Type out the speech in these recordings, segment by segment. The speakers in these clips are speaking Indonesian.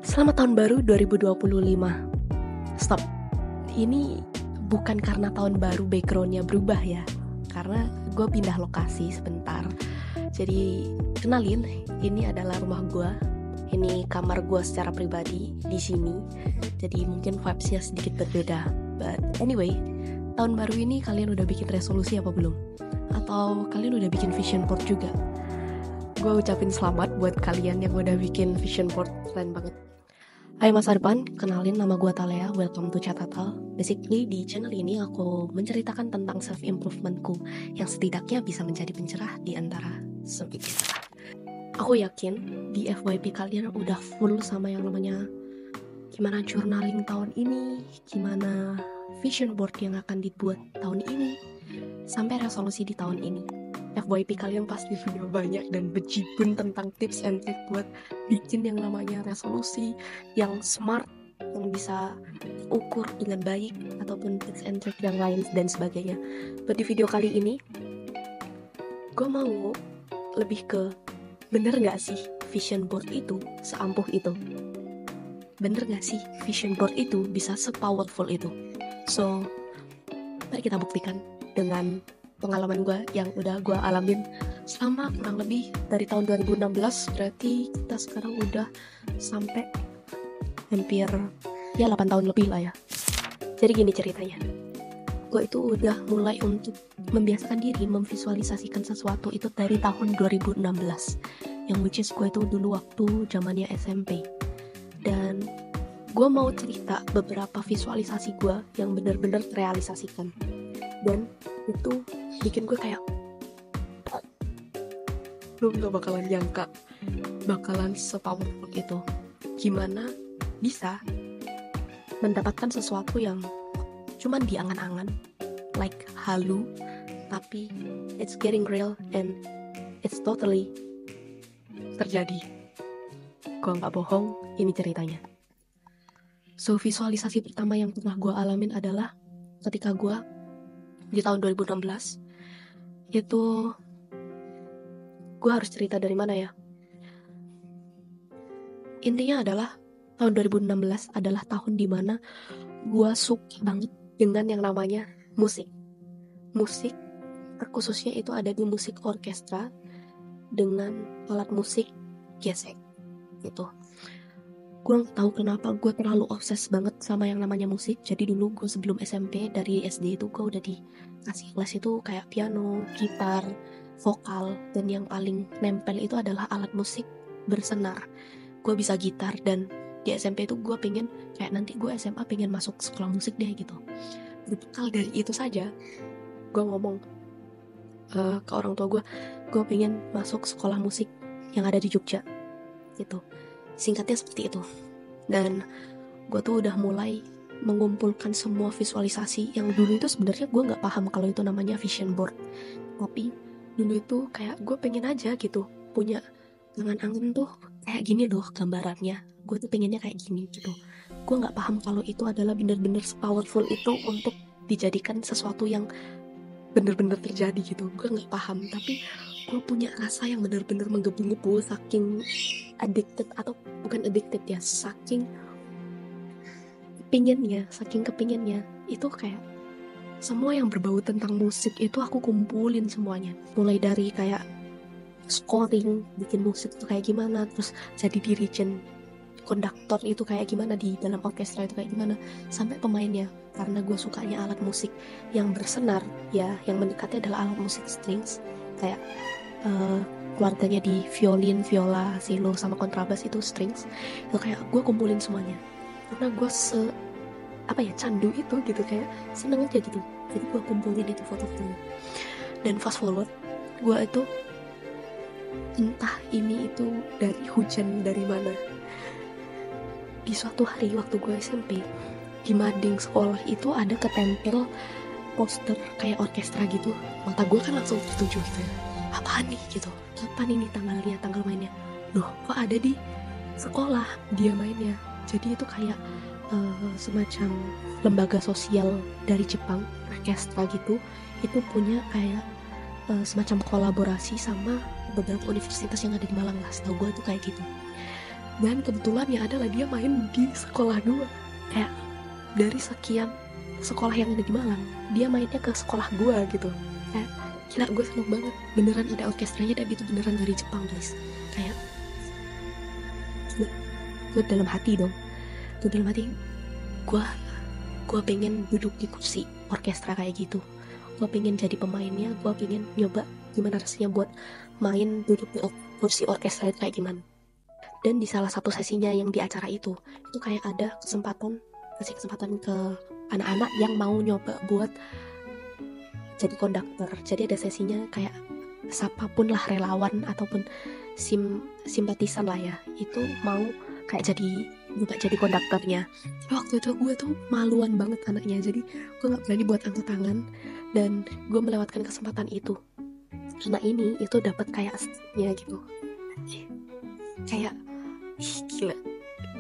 Selamat tahun baru 2025. Stop. Ini bukan karena tahun baru backgroundnya berubah ya. Karena gue pindah lokasi sebentar. Jadi kenalin, ini adalah rumah gue. Ini kamar gue secara pribadi di sini. Jadi mungkin vibes-nya sedikit berbeda. But anyway, tahun baru ini kalian udah bikin resolusi apa belum? Atau kalian udah bikin vision board juga? Gue ucapin selamat buat kalian yang udah bikin vision board, keren banget. Hai masa depan, kenalin nama gue Talea, welcome to Catatal. Basically di channel ini aku menceritakan tentang self-improvementku yang setidaknya bisa menjadi pencerah di antara sedikit. Aku yakin di FYP kalian udah full sama yang namanya gimana journaling tahun ini, gimana vision board yang akan dibuat tahun ini, sampai resolusi di tahun ini. FYP kalian pasti punya banyak dan bejibun tentang tips and trick buat bikin yang namanya resolusi yang smart, yang bisa ukur dengan baik, ataupun tips and trick yang lain dan sebagainya. But di video kali ini gue mau lebih ke bener gak sih vision board itu seampuh itu? Bener gak sih vision board itu bisa sepowerful itu? So mari kita buktikan dengan pengalaman gue yang udah gue alamin selama kurang lebih dari tahun 2016. Berarti kita sekarang udah sampai hampir ya 8 tahun lebih lah ya. Jadi gini ceritanya, gue itu udah mulai untuk membiasakan diri memvisualisasikan sesuatu itu dari tahun 2016, yang which is gue itu dulu waktu zamannya SMP. Dan gue mau cerita beberapa visualisasi gue yang benar-benar terrealisasikan, dan itu bikin gue kayak lu gak bakalan nyangka bakalan sepowerful itu. Gimana bisa mendapatkan sesuatu yang cuman di angan-angan, like halu, tapi it's getting real and it's totally terjadi. Gue gak bohong, ini ceritanya. So visualisasi pertama yang pernah gue alamin adalah ketika gue di tahun 2016 itu, gue harus cerita dari mana ya? Intinya adalah tahun 2016 adalah tahun dimana gue suka banget dengan yang namanya musik. Musik, terkhususnya itu ada di musik orkestra dengan alat musik gesek gitu. Gue gak tahu kenapa gue terlalu obses banget sama yang namanya musik. Jadi dulu gue sebelum SMP, dari SD itu gue udah dikasih kelas itu kayak piano, gitar, vokal, dan yang paling nempel itu adalah alat musik bersenar. Gue bisa gitar, dan di SMP itu gue pengen kayak nanti gue SMA pengen masuk sekolah musik deh gitu. Berbekal dari itu saja gue ngomong ke orang tua gue pengen masuk sekolah musik yang ada di Jogja gitu. Singkatnya seperti itu. Dan gue tuh udah mulai mengumpulkan semua visualisasi yang dulu itu sebenarnya gue gak paham kalau itu namanya vision board. Tapi dulu itu kayak gue pengen aja gitu punya angan-angan tuh kayak gini loh gambarannya. Gue tuh pengennya kayak gini gitu. Gue gak paham kalau itu adalah bener-bener powerful itu untuk dijadikan sesuatu yang bener-bener terjadi gitu. Gue gak paham, tapi gue punya rasa yang bener-bener menggebu-gebu, saking addicted, atau bukan addicted ya, saking kepinginnya itu kayak semua yang berbau tentang musik itu aku kumpulin semuanya, mulai dari kayak scoring, bikin musik itu kayak gimana, terus jadi dirijen, konduktor itu kayak gimana, di dalam orkestra itu kayak gimana, sampai pemainnya. Karena gue sukanya alat musik yang bersenar ya, yang mendekatnya adalah alat musik strings, kayak keluarganya di violin, viola, cello, sama kontrabas itu strings. Itu kayak gue kumpulin semuanya karena gue candu itu gitu, kayak seneng aja gitu. Jadi gue kumpulin itu foto-fotonya. Dan fast forward, gue itu entah ini itu dari hujan dari mana, di suatu hari waktu gue SMP, di mading sekolah itu ada ketempel poster kayak orkestra gitu. Mata gue kan langsung tertuju gitu ya, apaan nih gitu, kapan ini tanggal mainnya, loh kok ada di sekolah dia mainnya. Jadi itu kayak semacam lembaga sosial dari Jepang, orkestra gitu, itu punya kayak semacam kolaborasi sama beberapa universitas yang ada di Malang lah, setahu gue tuh kayak gitu. Dan kebetulan ya adalah dia main di sekolah gue. Kayak dari sekian sekolah yang ada di Malang, dia mainnya ke sekolah gue gitu. Kayak gila, gue seneng banget. Beneran ada orkestranya dan itu beneran dari Jepang guys. Kayak gue dalam hati dong. Gue dalam hati, gue pengen duduk di kursi orkestra kayak gitu. Gue pengen jadi pemainnya. Gue pengen nyoba gimana rasanya buat main duduk di kursi orkestra itu kayak gimana. Dan di salah satu sesinya yang di acara itu kayak ada kasih kesempatan ke anak-anak yang mau nyoba buat jadi konduktor. Jadi ada sesinya kayak siapapun lah, relawan ataupun simpatisan lah ya, itu mau kayak jadi konduktornya. Waktu itu gue tuh maluan banget anaknya, jadi gue nggak berani buat angkat tangan dan gue melewatkan kesempatan itu. Karena ini itu dapat kayak aslinya gitu. Kayak gila,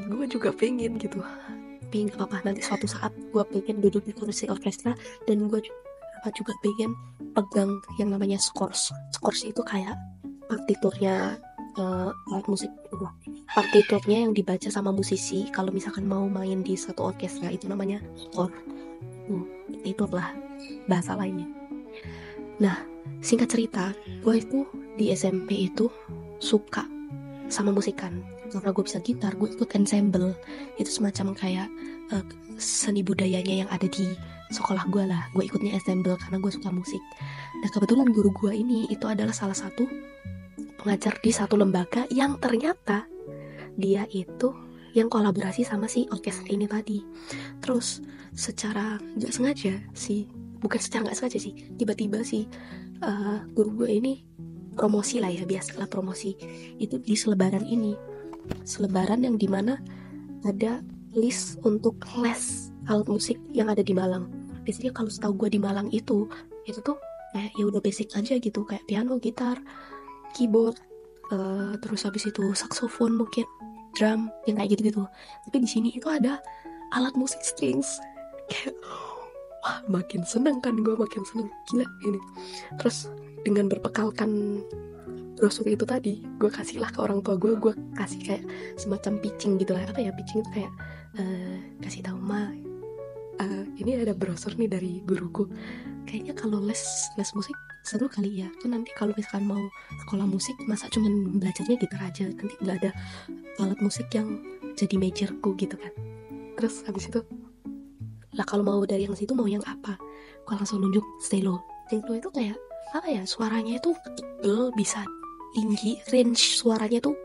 gue juga pengen gitu. Pengen gak apa-apa, nanti suatu saat gue pengen duduk di kursi orkestra dan gue juga pengen pegang yang namanya scores. Scores itu kayak partiturnya alat musik gitu. Partiturnya yang dibaca sama musisi kalau misalkan mau main di satu orkestra, itu namanya score. Itulah bahasa lainnya. Nah, singkat cerita, gue itu di SMP itu suka sama musikan. Karena gue bisa gitar, gue ikut ensemble. Itu semacam kayak seni budayanya yang ada di sekolah gue lah. Gue ikutnya ensemble karena gue suka musik. Nah, kebetulan guru gue ini itu adalah salah satu pengajar di satu lembaga yang ternyata dia itu yang kolaborasi sama si orkestra ini tadi. Terus secara gak sengaja sih, bukan secara gak sengaja sih, tiba-tiba si guru gue ini promosi lah ya, biasalah promosi itu di selebaran ini. Selebaran yang dimana ada list untuk les alat musik yang ada di Malang. Biasanya kalau setahu gue di Malang itu tuh kayak ya udah basic aja gitu, kayak piano, gitar, keyboard, terus habis itu saksofon mungkin, drum, yang kayak gitu-gitu. Tapi di sini itu ada alat musik strings. Kayak wah, makin seneng kan gue, makin seneng, gila ini. Terus dengan berbekalkan brosur itu tadi, gue kasih lah ke orang tua gue kasih kayak semacam pitching gitu lah. Apa ya pitching itu kayak kasih tahu, ma, ini ada brosur nih dari guruku, kayaknya kalau les musik seru kali ya, kan nanti kalau misalkan mau sekolah musik masa cuman belajarnya gitar aja, nanti nggak ada alat musik yang jadi majorku gitu kan. Terus habis itu lah, kalau mau dari yang situ mau yang apa, gue langsung nunjuk cello. Cello itu kayak apa ya, suaranya itu tebel, bisa tinggi, range suaranya tuh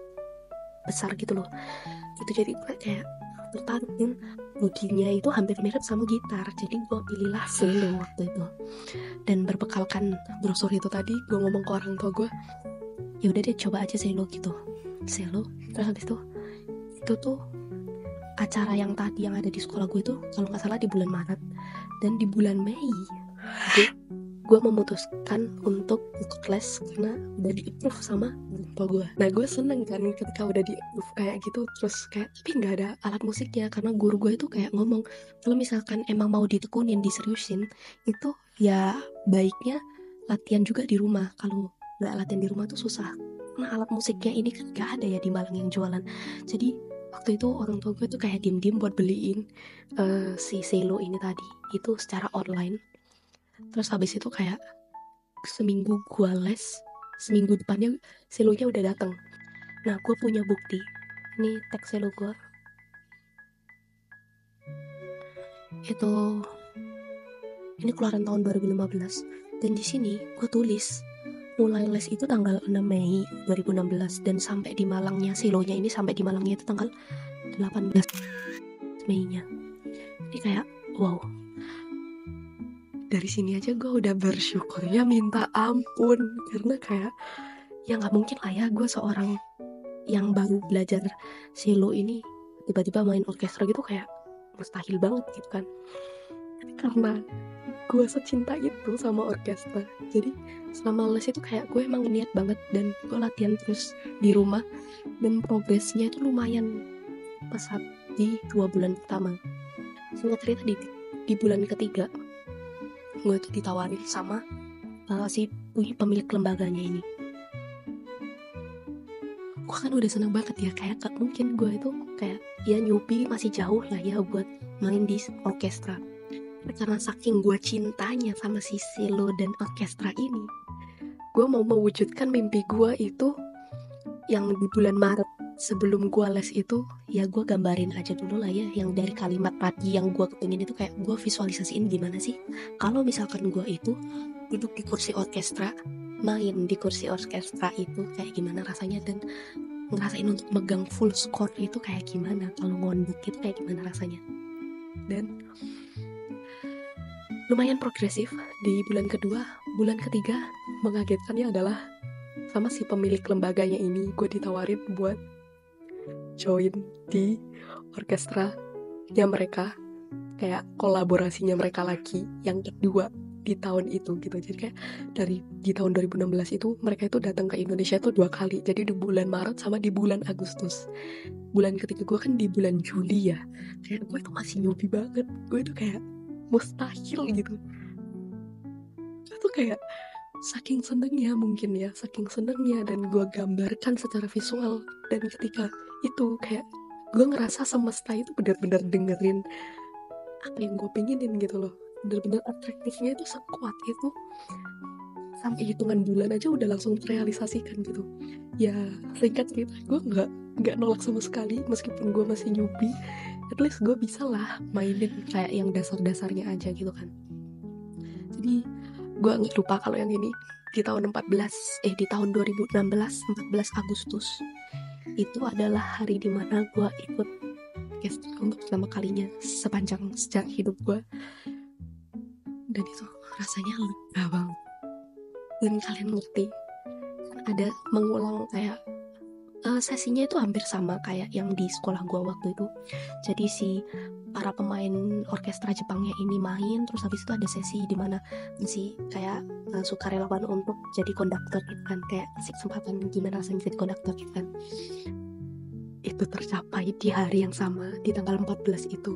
besar gitu loh. Itu jadi kayak tertarik, dan bodinya itu hampir mirip sama gitar, jadi gue pilihlah cello waktu itu. Dan berbekalkan brosur itu tadi, gue ngomong ke orang tua gue, ya udah deh coba aja cello gitu, cello. Terus habis itu tuh acara yang tadi yang ada di sekolah gue itu kalau nggak salah di bulan Maret, dan di bulan Mei gue memutuskan untuk ikut les karena udah di-approve sama orang tua gue. Nah, gue seneng kan ketika udah di-approve kayak gitu. Terus kayak tapi nggak ada alat musiknya, karena guru gue itu kayak ngomong kalau misalkan emang mau ditekunin, diseriusin, itu ya baiknya latihan juga di rumah. Kalau nggak latihan di rumah tuh susah, karena alat musiknya ini kan nggak ada ya di Malang yang jualan. Jadi waktu itu orang tua gue tuh kayak diem-diem buat beliin si cello ini tadi itu secara online. Terus habis itu kayak seminggu gue les, seminggu depannya selonya udah datang. Nah, gue punya bukti. Ini teks selo gue. Ini keluaran tahun 2015. Dan di sini gue tulis mulai les itu tanggal 6 Mei 2016 dan sampai di Malangnya selonya ini, sampai di Malangnya itu tanggal 18 Mei-nya. Ini kayak wow. Dari sini aja gue udah bersyukurnya minta ampun, karena kayak ya nggak mungkin lah ya gue seorang yang baru belajar cello ini tiba-tiba main orkestra gitu, kayak mustahil banget gitu kan. Karena gue secinta itu sama orkestra, jadi selama les itu kayak gue emang niat banget, dan gue latihan terus di rumah, dan progresnya itu lumayan pesat di 2 bulan pertama. Singkat cerita di bulan ketiga gue tuh ditawarin sama si pemilik lembaganya ini, gue kan udah seneng banget ya, kayak gak mungkin gue itu kayak ya newbie masih jauh lah ya buat main di orkestra. Karena saking gue cintanya sama si silo dan orkestra ini, gue mau mewujudkan mimpi gue itu yang di bulan Maret sebelum gue les itu. Ya gue gambarin aja dulu lah ya, yang dari kalimat tadi yang gue kepingin itu kayak gue visualisasiin gimana sih kalau misalkan gue itu duduk di kursi orkestra, main di kursi orkestra itu kayak gimana rasanya, dan ngerasain untuk megang full score itu kayak gimana, kalau ngondek itu kayak gimana rasanya. Dan lumayan progresif di bulan kedua. Bulan ketiga mengagetkannya adalah sama si pemilik lembaganya ini, gue ditawarin buat join di orkestranya mereka, kayak kolaborasinya mereka lagi yang kedua di tahun itu gitu. Jadi kayak di tahun 2016 itu mereka itu datang ke Indonesia tuh 2 kali, jadi di bulan Maret sama di bulan Agustus. Bulan ketiga gue kan di bulan Juli ya, kayak gue itu masih newbie banget, gue itu kayak mustahil gitu. Itu kayak saking senengnya mungkin ya, saking senengnya, dan gue gambarkan secara visual. Dan ketika itu kayak gue ngerasa semesta itu benar-benar dengerin apa yang gue pengenin gitu loh. Benar-benar atraktifnya itu sekuat itu, sampai hitungan bulan aja udah langsung terrealisasikan gitu. Ya singkat cerita, gue nggak nolak sama sekali meskipun gue masih newbie. At least gue bisa lah mainin kayak yang dasar-dasarnya aja gitu kan. Jadi gue nggak lupa kalau yang ini di tahun 2016 14 Agustus itu adalah hari dimana gue ikut orkestra untuk pertama kalinya sepanjang sejarah hidup gue. Dan itu rasanya lega banget. Dan kalian ngerti kan ada mengulang kayak sesinya itu hampir sama kayak yang di sekolah gue waktu itu. Jadi si para pemain orkestra Jepangnya ini main, terus habis itu ada sesi di mana si kayak sukarelawan untuk jadi konduktor gitu kan, kayak kasih kesempatan gimana rasanya jadi konduktor gitu kan. Itu tercapai di hari yang sama, di tanggal 14 itu.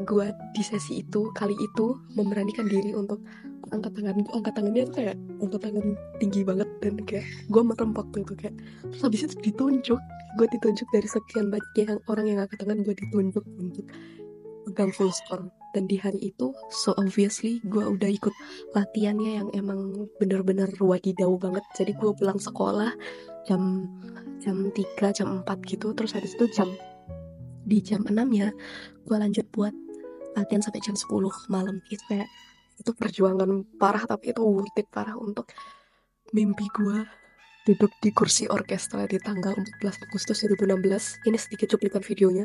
Gue di sesi itu kali itu memberanikan diri untuk angkat tangannya tuh kayak angkat tangan tinggi banget, dan kayak gue merem waktu itu kayak. Terus habis itu gue ditunjuk dari sekian banyak yang orang yang angkat tangan, gue ditunjuk untuk pegang full score. Dan di hari itu so obviously gue udah ikut latihannya yang emang bener-bener wadidaw banget. Jadi gue pulang sekolah jam 3 jam 4 gitu, terus habis itu di jam 6 ya gue lanjut buat latihan sampai jam 10 malam. Itu perjuangan parah, tapi itu worth it parah untuk mimpi gue duduk di kursi orkestra di tanggal 14 Agustus 2016. Ini sedikit cuplikan videonya.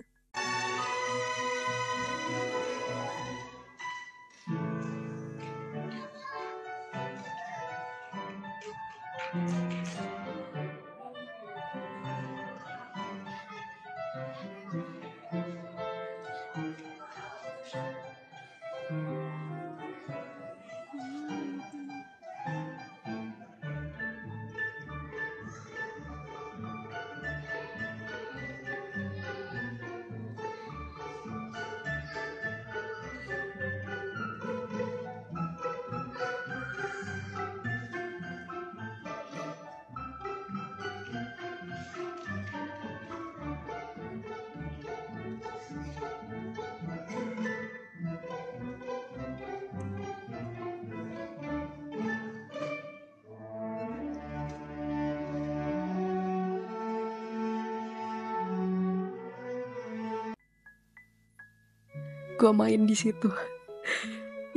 Gue main di situ.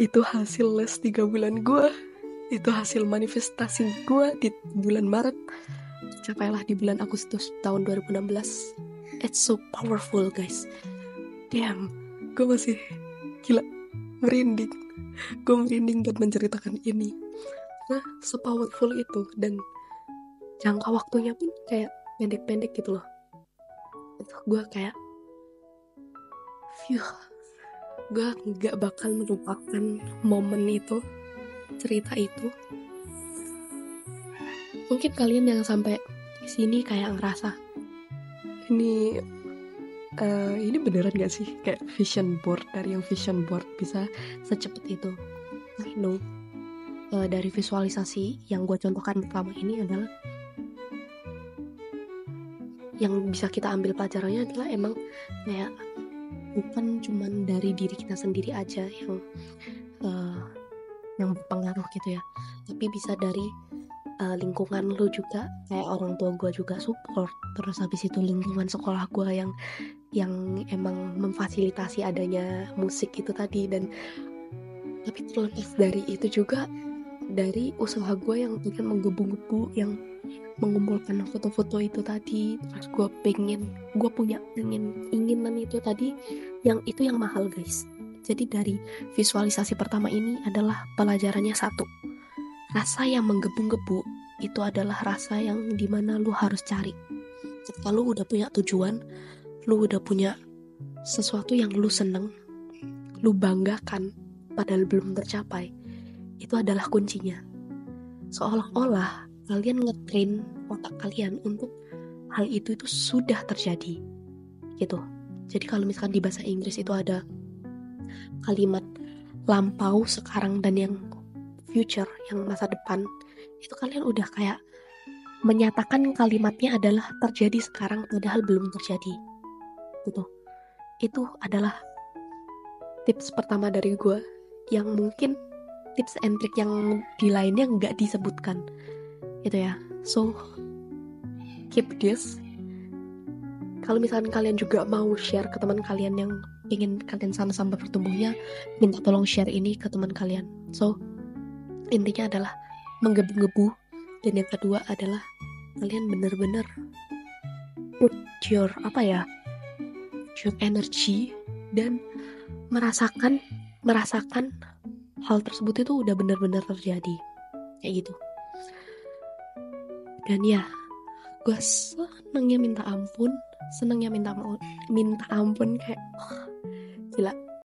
Itu hasil les 3 bulan gue. Itu hasil manifestasi gue di bulan Maret. Capailah di bulan Agustus tahun 2016. It's so powerful guys. Damn, gue masih gila, merinding. Gue merinding buat menceritakan ini. Nah, se-powerful itu, dan jangka waktunya pun kayak pendek-pendek gitu loh. Itu gue kayak gue gak bakal melupakan momen itu, cerita itu. Mungkin kalian yang sampai sini kayak ngerasa ini beneran gak sih kayak vision board, dari yang vision board bisa secepat itu. I know dari visualisasi yang gue contohkan pertama ini adalah yang bisa kita ambil pelajarannya adalah emang kayak bukan cuman dari diri kita sendiri aja yang berpengaruh gitu ya, tapi bisa dari lingkungan lu juga, kayak orang tua gue juga support, terus habis itu lingkungan sekolah gue yang emang memfasilitasi adanya musik itu tadi. Dan tapi terlepas dari itu juga dari usaha gue yang pengen menggebu-gebu, yang mengumpulkan foto-foto itu tadi, terus gue punya inginan itu tadi, yang itu yang mahal guys. Jadi dari visualisasi pertama ini adalah pelajarannya satu, rasa yang menggebu-gebu itu adalah rasa yang dimana lu harus cari. Ketika lu udah punya tujuan, lu udah punya sesuatu yang lu seneng, lu banggakan padahal belum tercapai, itu adalah kuncinya. Seolah-olah kalian ngetrain otak kalian untuk hal itu sudah terjadi gitu. Jadi kalau misalkan di bahasa Inggris itu ada kalimat lampau, sekarang, dan yang future, yang masa depan, itu kalian udah kayak menyatakan kalimatnya adalah terjadi sekarang padahal belum terjadi gitu. Itu adalah tips pertama dari gue, yang mungkin tips and trick yang di lainnya nggak disebutkan gitu ya. So keep this. Kalau misalkan kalian juga mau share ke teman kalian yang ingin kalian sama-sama bertumbuhnya, minta tolong share ini ke teman kalian. So intinya adalah menggebu-gebu, dan yang kedua adalah kalian benar-benar put your energy dan merasakan hal tersebut itu udah benar-benar terjadi kayak gitu. Dan ya, gue senengnya minta ampun kayak gila,